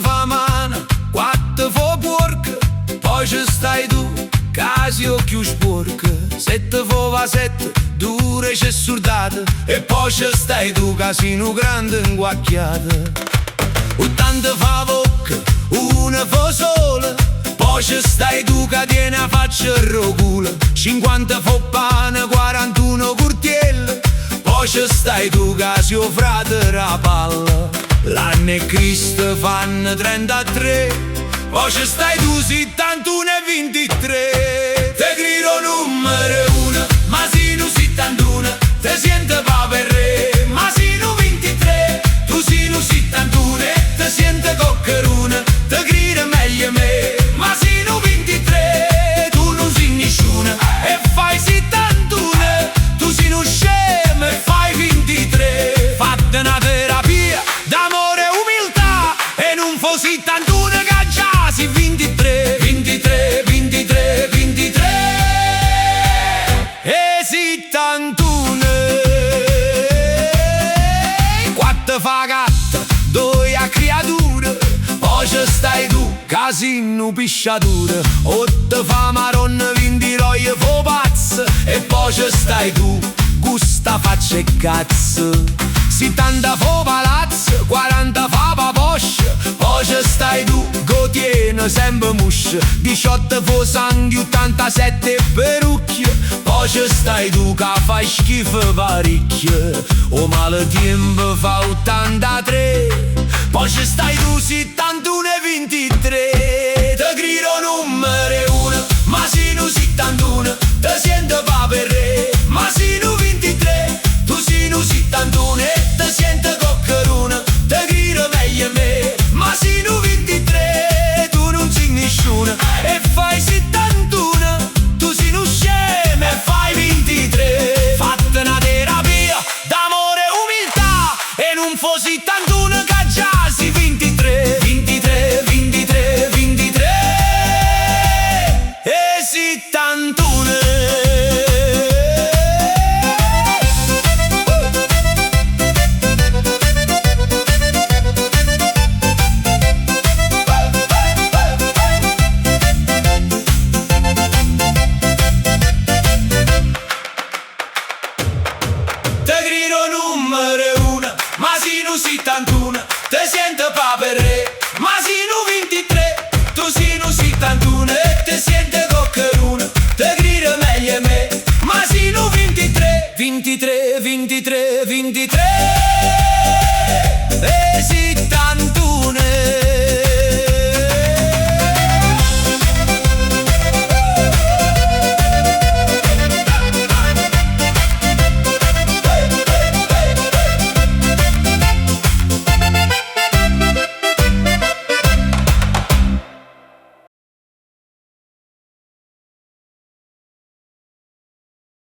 fa mano, quattro fa porca, poi ci stai tu, casi o più sporca. Sette fa vasette, dure c'è surdata, e poi ci stai tu, casino grande inguacchiata. 80 fa bocca, una fa sola, poi ci stai tu che tieni a faccia rocula. 50 fa pane, 41 curtielle, poi ci stai tu che si offrate la palla. L'anno e Cristo fanno 33, poi ci stai tu 71 e 23. Te grido numero 1, ma sino 71, te siente pa' per re, ma sino 23, tu sino 71, te siente coccheruna, te grido meglio me, ma sino 23, tu non sei nessuno, e fai 71, tu sei un scemo e fai 23. Fatte una terapia d'amore e umiltà, e non fo 71 che già si 23, 23, 23, 23 e 71. Quattro fa gatta, due a creatura, poi ci stai tu, casino pisciatura. 8 fa maronna, 20 roie fo pazzo, e poi ci stai tu, gusta faccia e cazzo. 70 fa palazzo, 40 fa paposcia, poi ci stai tu, gotiene sempre muscia. 18 fa sangue, 87 perucchie, poi ci stai tu che fai schifo parecchio. O male tempo fa 83, poi ci stai tu 71 e 23. Te grido numero 1, ma sino 71, te siente pa' per re, ma sino 23, tu sino 71 e te siente coccheruna, te grido meglio me, ma sino 23, tu non sei nessuno, e fai 71, tu sei un scemo e fai 23. Fatte una terapia d'amore e umiltà, e non fo 71 che già si 23, 23, 23, 23 e 71. Te grido numero 1, ma sino 71, te siente pa' per re, ma sino 23, tu sino 71 e te siente coccheruna, te grido meglio me, ma sino 23, 23, 23, 23